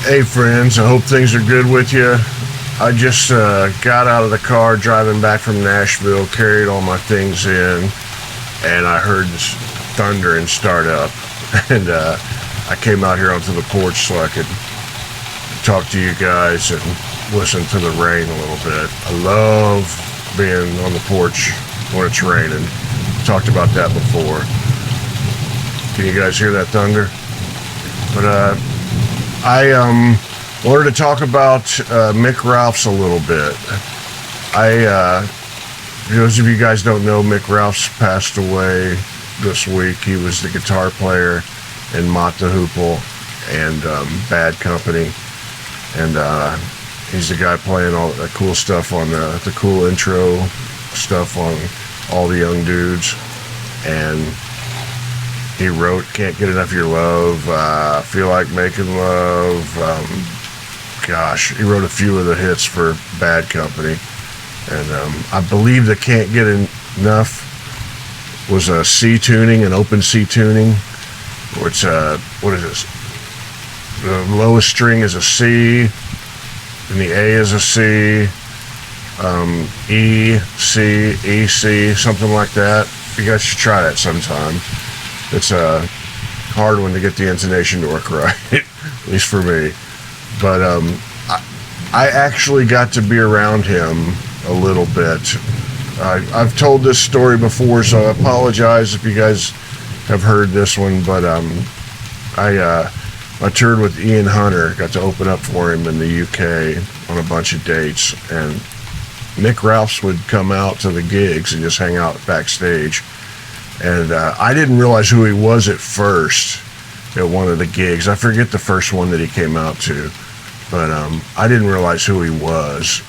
Hey friends, I hope things are good with you. I just got out of the car driving back from Nashville, carried all my things in, and I heard this thunder and start up. And I came out here onto the porch so I could talk to you guys and listen to the rain a little bit. I love being on the porch when it's raining. Talked about that before. Can you guys hear that thunder? But I wanted to talk about Mick Ralphs a little bit. Those of you guys don't know, Mick Ralphs passed away this week. He was the guitar player in Mott the Hoople and Bad Company, and he's the guy playing all the cool stuff on the cool intro stuff on All the Young Dudes, and he wrote Can't Get Enough of Your Love, Feel Like Making Love. He wrote a few of the hits for Bad Company. And I believe the Can't Get Enough was a C tuning, an open C tuning. Which, what is this? The lowest string is a C, and the A is a C, E, C, E, C, something like that. You guys should try that sometime. It's a hard one to get the intonation to work right, at least for me. But I actually got to be around him a little bit. I've told this story before, so I apologize if you guys have heard this one. But I toured with Ian Hunter, got to open up for him in the UK on a bunch of dates, and Mick Ralphs would come out to the gigs and just hang out backstage. And I didn't realize who he was at first at one of the gigs. I forget the first one that he came out to, but I didn't realize who he was.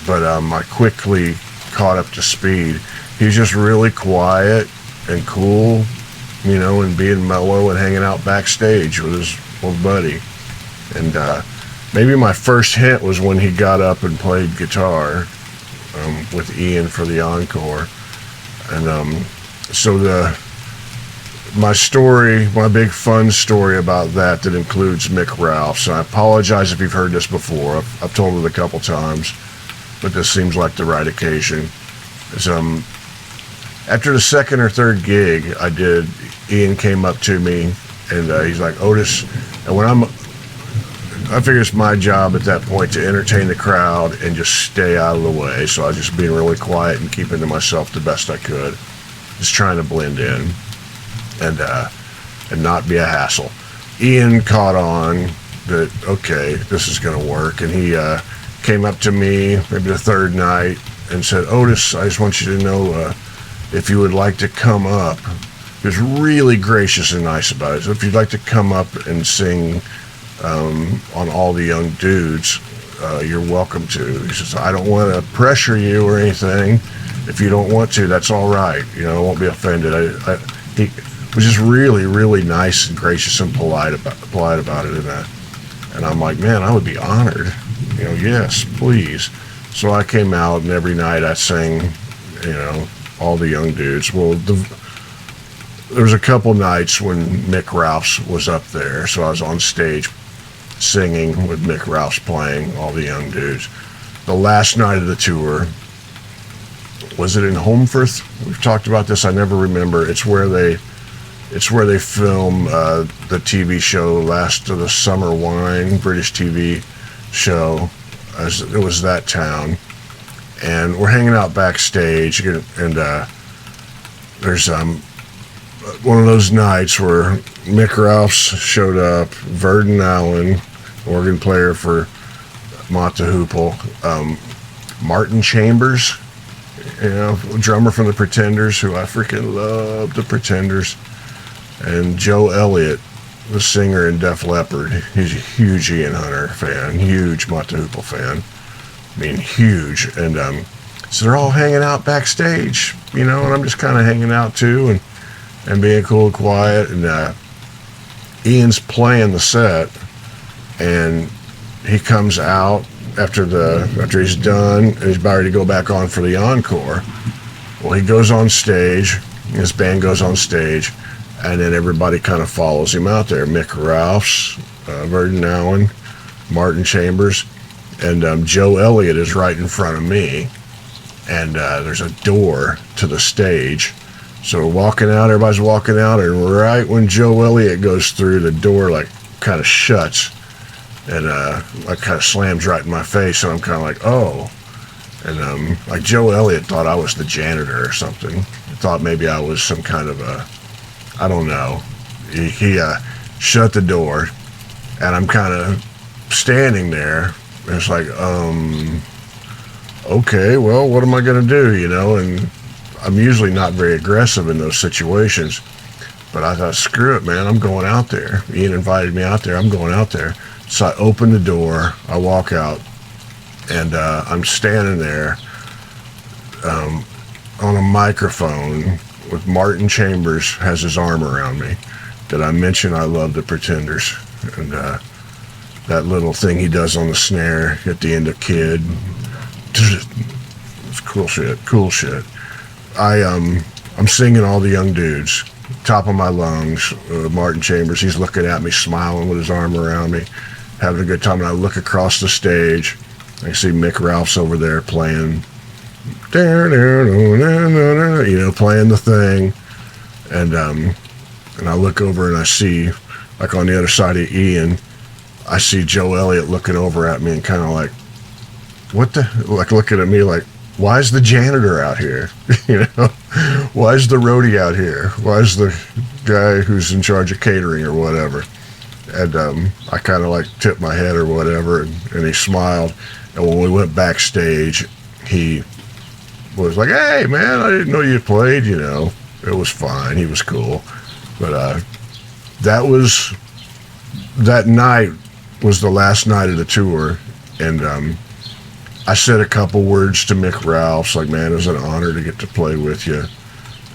But I quickly caught up to speed. He's just really quiet and cool, you know, and being mellow and hanging out backstage with his old buddy. And maybe my first hit was when he got up and played guitar with Ian for the encore. And so my big fun story about that includes Mick Ralphs. And I apologize if you've heard this before. I've told it a couple times, but this seems like the right occasion. Is after the second or third gig I did, Ian came up to me and he's like, Otis, and I figure it's my job at that point to entertain the crowd and just stay out of the way. So I was just being really quiet and keeping to myself the best I could. Just trying to blend in and not be a hassle. Ian caught on that, okay, this is going to work, and he came up to me maybe the third night and said, Otis, I just want you to know if you would like to come up. He was really gracious and nice about it. So if you'd like to come up and sing on All the Young Dudes, you're welcome to. He says, I don't want to pressure you or anything. If you don't want to, that's all right. You know, I won't be offended. He was just really, really nice and gracious and polite about it. And I'm like, man, I would be honored. You know, yes, please. So I came out, and every night I sang, you know, All the Young Dudes. Well, there was a couple nights when Mick Ralphs was up there, so I was on stage singing with Mick Ralphs playing All the Young Dudes. The last night of the tour, was it in Holmfirth? We've talked about this. I never remember. It's where they film the TV show Last of the Summer Wine, British TV show. It was that town, and we're hanging out backstage, and there's one of those nights where Mick Ralphs showed up, Verdon Allen, organ player for Mott the Hoople, Martin Chambers, you know, drummer from the Pretenders, who I freaking love the Pretenders, and Joe Elliott, the singer in Def Leppard. He's a huge Ian Hunter fan, huge Mott the Hoople fan. I mean, huge. And so they're all hanging out backstage, you know, and I'm just kind of hanging out too and being cool and quiet. And Ian's playing the set, and he comes out after he's done, and he's about ready to go back on for the encore. Well, he goes on stage, his band goes on stage, and then everybody kind of follows him out there. Mick Ralphs, Verdon Allen, Martin Chambers, and Joe Elliott is right in front of me, and there's a door to the stage. So we're walking out, everybody's walking out, and right when Joe Elliott goes through, the door like kind of shuts, and like kind of slams right in my face, and I'm kind of like, oh. And like Joe Elliott thought I was the janitor or something. He thought maybe I was some kind of a, I don't know. He shut the door, and I'm kind of standing there, and it's like, okay, well, what am I going to do, you know? And I'm usually not very aggressive in those situations, but I thought, screw it, man, I'm going out there. Ian invited me out there, I'm going out there. So I open the door, I walk out, and I'm standing there on a microphone with Martin Chambers has his arm around me. Did I mention I love the Pretenders? And that little thing he does on the snare at the end of Kid, it's cool shit. I'm singing all the young dudes, top of my lungs. Martin Chambers, he's looking at me, smiling with his arm around me, having a good time. And I look across the stage, I see Mick Ralph's over there playing, you know, playing the thing, and I look over and I see, like on the other side of Ian, I see Joe Elliott looking over at me and kind of like, what the, like looking at me like, why is the janitor out here? You know, why is the roadie out here? Why is the guy who's in charge of catering or whatever? And I kind of like tipped my head or whatever, and he smiled. And when we went backstage, he was like, hey, man, I didn't know you played, you know. It was fine. He was cool. But that night was the last night of the tour, and I said a couple words to Mick Ralphs, like, man, it was an honor to get to play with you.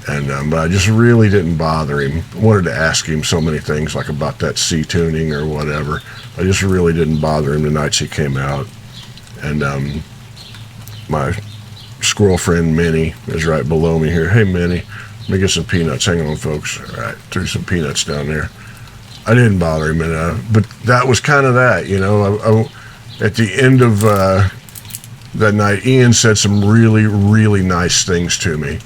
And but I just really didn't bother him. I wanted to ask him so many things, like about that C tuning or whatever. I just really didn't bother him the nights he came out. And my squirrel friend Minnie is right below me here. Hey, Minnie, let me get some peanuts. Hang on, folks. All right, threw some peanuts down there. I didn't bother him, but that was kind of that, you know. I, at the end of that night, Ian said some really, really nice things to me.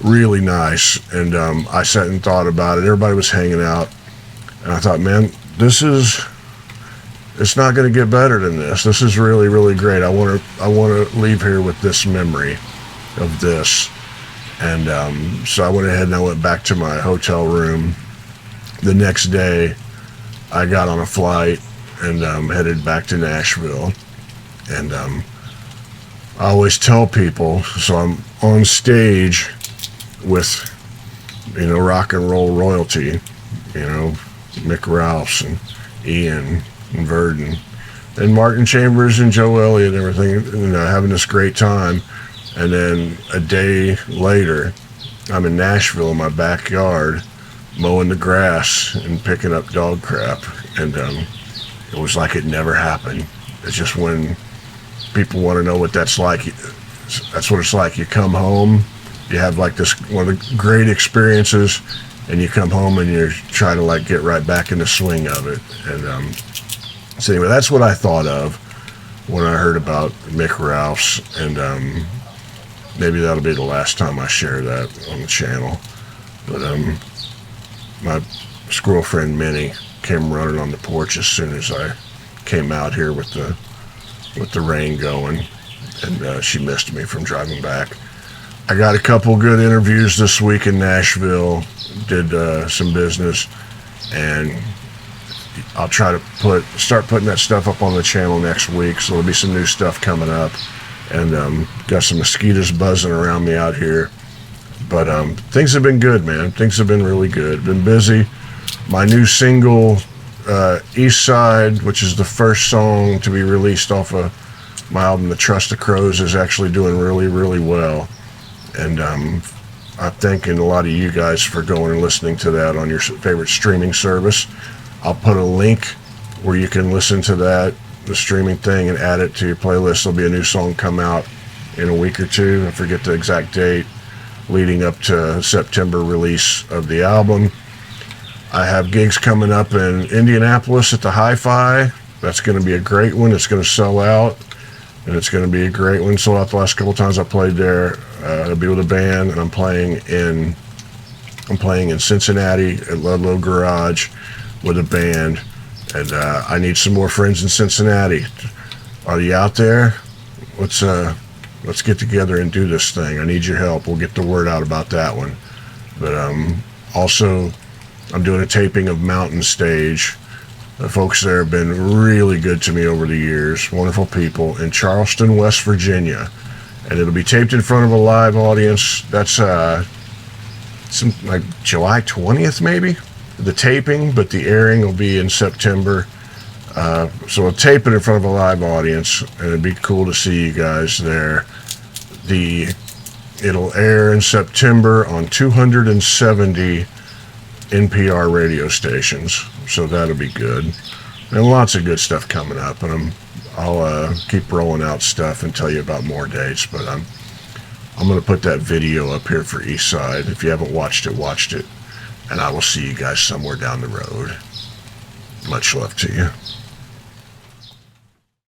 Really nice. And I sat and thought about it. Everybody was hanging out. And I thought, man, it's not going to get better than this. This is really, really great. I want to leave here with this memory of this. And so I went ahead and I went back to my hotel room. The next day, I got on a flight and headed back to Nashville. And I always tell people, so I'm on stage with, you know, rock and roll royalty, you know, Mick Ralphs and Ian and Verdon and Martin Chambers and Joe Elliott and everything, you know, having this great time. And then a day later, I'm in Nashville in my backyard mowing the grass and picking up dog crap. And it was like it never happened. It's just when people want to know what that's like, that's what it's like. You come home, you have like this one of the great experiences, and you come home and you're trying to like get right back in the swing of it. And so anyway, that's what I thought of when I heard about Mick Ralphs, and maybe that'll be the last time I share that on the channel. But my squirrel friend Minnie came running on the porch as soon as I came out here with the rain going, and she missed me from driving back. I got a couple good interviews this week in Nashville, did some business, and I'll try to start putting that stuff up on the channel next week, so there'll be some new stuff coming up, and got some mosquitoes buzzing around me out here. But things have been good, man. Things have been really good. Been busy. My new single, East Side, which is the first song to be released off of my album, The Trust of Crows, is actually doing really, really well. And I'm thanking a lot of you guys for going and listening to that on your favorite streaming service. I'll put a link where you can listen to that, the streaming thing, and add it to your playlist. There'll be a new song come out in a week or two. I forget the exact date, leading up to September release of the album. I have gigs coming up in Indianapolis at the Hi-Fi that's going to be a great one. It's going to sell out, and it's going to be a great one. Sold out the last couple times I played there. I'll be with a band, and I'm playing in Cincinnati at Ludlow Garage with a band, and I need some more friends in Cincinnati. Are you out there? Let's get together and do this thing. I need your help. We'll get the word out about that one. But also, I'm doing a taping of Mountain Stage. The folks there have been really good to me over the years. Wonderful people in Charleston, West Virginia. And it'll be taped in front of a live audience. That's like July 20th, maybe, the taping, but the airing will be in September. So we'll tape it in front of a live audience, and it'd be cool to see you guys there. It'll air in September on 270 NPR radio stations, so that'll be good. And lots of good stuff coming up, and I'll keep rolling out stuff and tell you about more dates, but I'm going to put that video up here for Eastside. If you haven't watched it, and I will see you guys somewhere down the road. Much love to you.